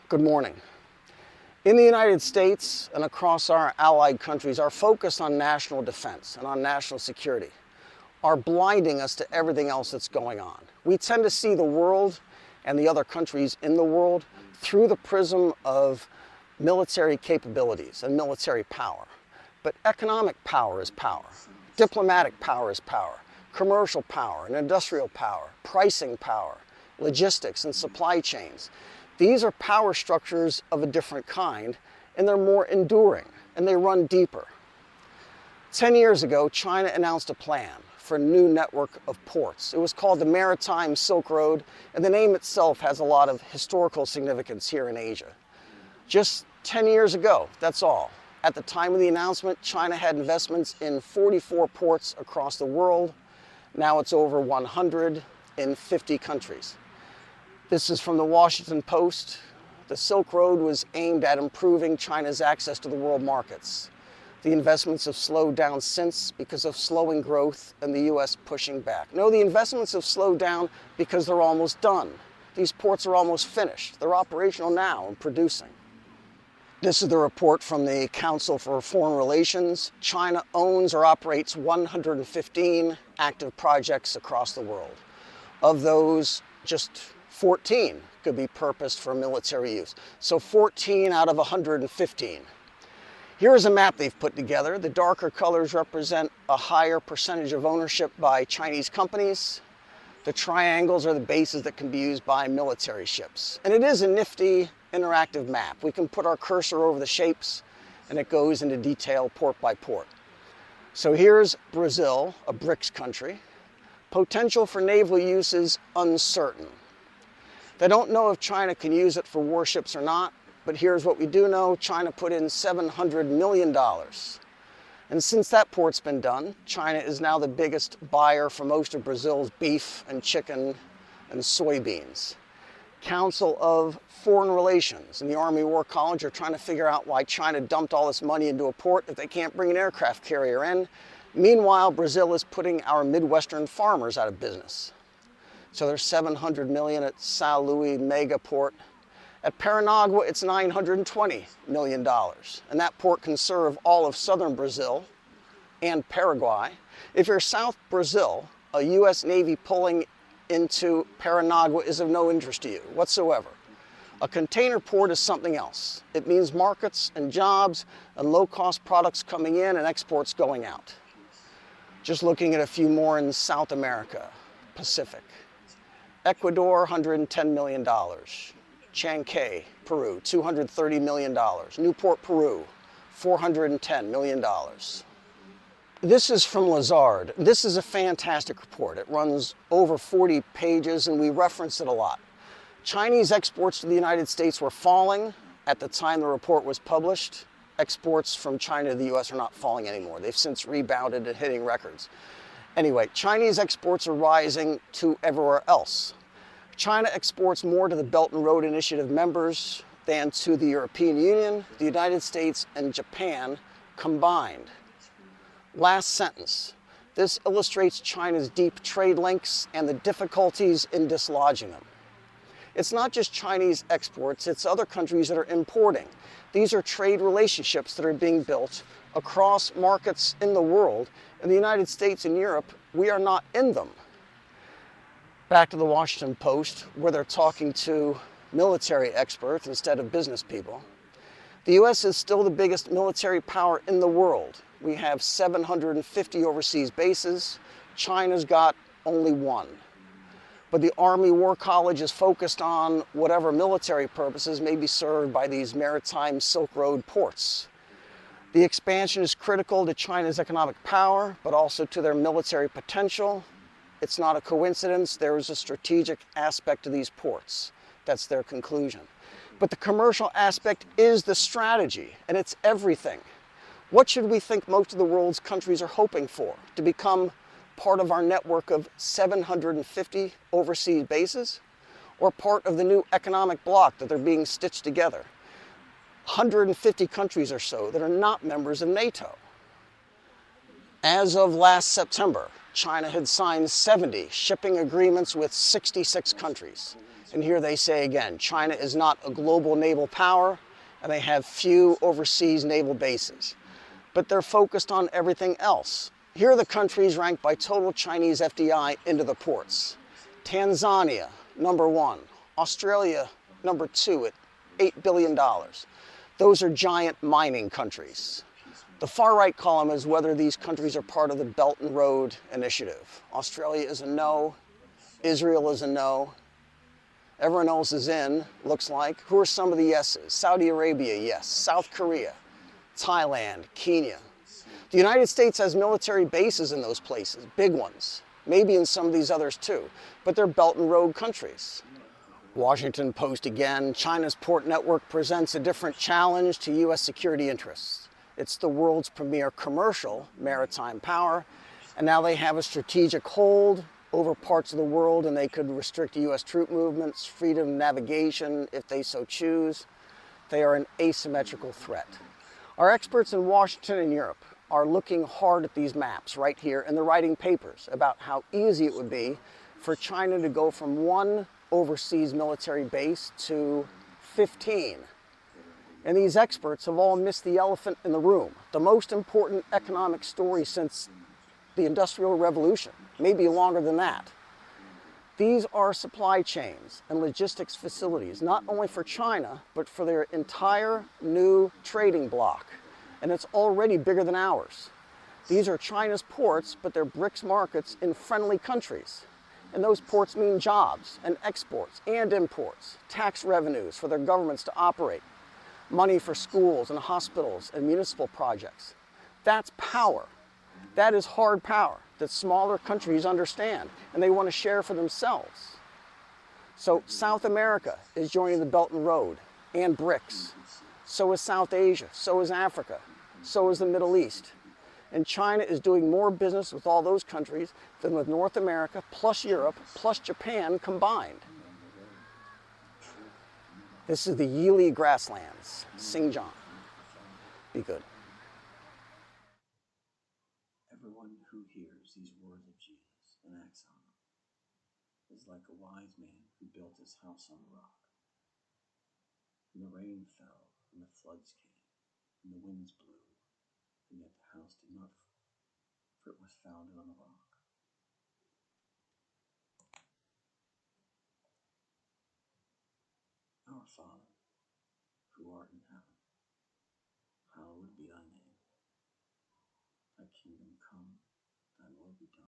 Good morning. In the United States and across our allied countries, our focus on national defense and on national security are blinding us to everything else that's going on. We tend to see the world and the other countries in the world through the prism of military capabilities and military power. But economic power is power. Diplomatic power is power. Commercial power and industrial power, pricing power, logistics and supply chains. These are power structures of a different kind, and they're more enduring, and they run deeper. 10 years ago, China announced a plan for a new network of ports. It was called the Maritime Silk Road, and the name itself has a lot of historical significance here in Asia. Just 10 years ago, that's all. At the time of the announcement, China had investments in 44 ports across the world. Now it's over 100 in 50 countries. This is from the Washington Post. The Silk Road was aimed at improving China's access to the world markets. The investments have slowed down since because of slowing growth and the U.S. pushing back. No, the investments have slowed down because they're almost done. These ports are almost finished. They're operational now and producing. This is the report from the Council for Foreign Relations. China owns or operates 115 active projects across the world. Of those, just 14 could be purposed for military use. So 14 out of 115. Here is a map they've put together. The darker colors represent a higher percentage of ownership by Chinese companies. The triangles are the bases that can be used by military ships. And it is a nifty interactive map. We can put our cursor over the shapes and it goes into detail port by port. So here's Brazil, a BRICS country. Potential for naval use is uncertain. They don't know if China can use it for warships or not, but here's what we do know. China put in $700 million. And since that port's been done, China is now the biggest buyer for most of Brazil's beef and chicken and soybeans. Council of Foreign Relations and the Army War College are trying to figure out why China dumped all this money into a port if they can't bring an aircraft carrier in. Meanwhile, Brazil is putting our Midwestern farmers out of business. So there's $700 million at São Luís mega port. At Paranagua, it's $920 million. And that port can serve all of southern Brazil and Paraguay. If you're South Brazil, a U.S. Navy pulling into Paranagua is of no interest to you whatsoever. A container port is something else. It means markets and jobs and low-cost products coming in and exports going out. Just looking at a few more in South America, Pacific. Ecuador, $110 million. Chancay, Peru, $230 million. Newport, Peru, $410 million. This is from Lazard. This is a fantastic report. It runs over 40 pages and we reference it a lot. Chinese exports to the United States were falling at the time the report was published. Exports from China to the U.S. are not falling anymore. They've since rebounded and hitting records. Anyway, Chinese exports are rising to everywhere else. China exports more to the Belt and Road Initiative members than to the European Union, the United States, and Japan combined. Last sentence. This illustrates China's deep trade links and the difficulties in dislodging them. It's not just Chinese exports, it's other countries that are importing. These are trade relationships that are being built across markets in the world. In the United States and Europe, we are not in them. Back to the Washington Post, where they're talking to military experts instead of business people. The U.S. is still the biggest military power in the world. We have 750 overseas bases. China's got only one. But the Army War College is focused on whatever military purposes may be served by these Maritime Silk Road ports. The expansion is critical to China's economic power, but also to their military potential. It's not a coincidence. There is a strategic aspect to these ports. That's their conclusion. But the commercial aspect is the strategy, and it's everything. What should we think most of the world's countries are hoping for? To become part of our network of 750 overseas bases? Or part of the new economic bloc that they're being stitched together? 150 countries or so that are not members of NATO. As of last September, China had signed 70 shipping agreements with 66 countries. And here they say again, China is not a global naval power, and they have few overseas naval bases. But they're focused on everything else. Here are the countries ranked by total Chinese FDI into the ports. Tanzania, number 1. Australia, number 2 at $8 billion. Those are giant mining countries. The far right column is whether these countries are part of the Belt and Road Initiative. Australia is a no. Israel is a no. Everyone else is in, looks like. Who are some of the yeses? Saudi Arabia, yes. South Korea, Thailand, Kenya. The United States has military bases in those places, big ones. Maybe in some of these others too, but they're Belt and Road countries. Washington Post again, China's port network presents a different challenge to U.S. security interests. It's the world's premier commercial maritime power, and now they have a strategic hold over parts of the world, and they could restrict U.S. troop movements, freedom of navigation if they so choose. They are an asymmetrical threat. Our experts in Washington and Europe are looking hard at these maps right here, and they're writing papers about how easy it would be for China to go from one overseas military base to 15. And these experts have all missed the elephant in the room, the most important economic story since the Industrial Revolution, maybe longer than that. These are supply chains and logistics facilities, not only for China, but for their entire new trading bloc. And it's already bigger than ours. These are China's ports, but they're BRICS markets in friendly countries. And those ports mean jobs and exports and imports, tax revenues for their governments to operate, money for schools and hospitals and municipal projects. That's power. That is hard power that smaller countries understand and they want to share for themselves. So South America is joining the Belt and Road and BRICS. So is South Asia, so is Africa, so is the Middle East. And China is doing more business with all those countries than with North America, plus Europe, plus Japan combined. This is the Yili grasslands, Xinjiang. Be good. Everyone who hears these words of Jesus and acts on them is like a wise man who built his house on a rock. And the rain fell, and the floods came, and the winds blew, and yet the house did not fall, for it was founded on a rock. Our Father, who art in heaven, hallowed be thy name. Thy kingdom come, thy will be done.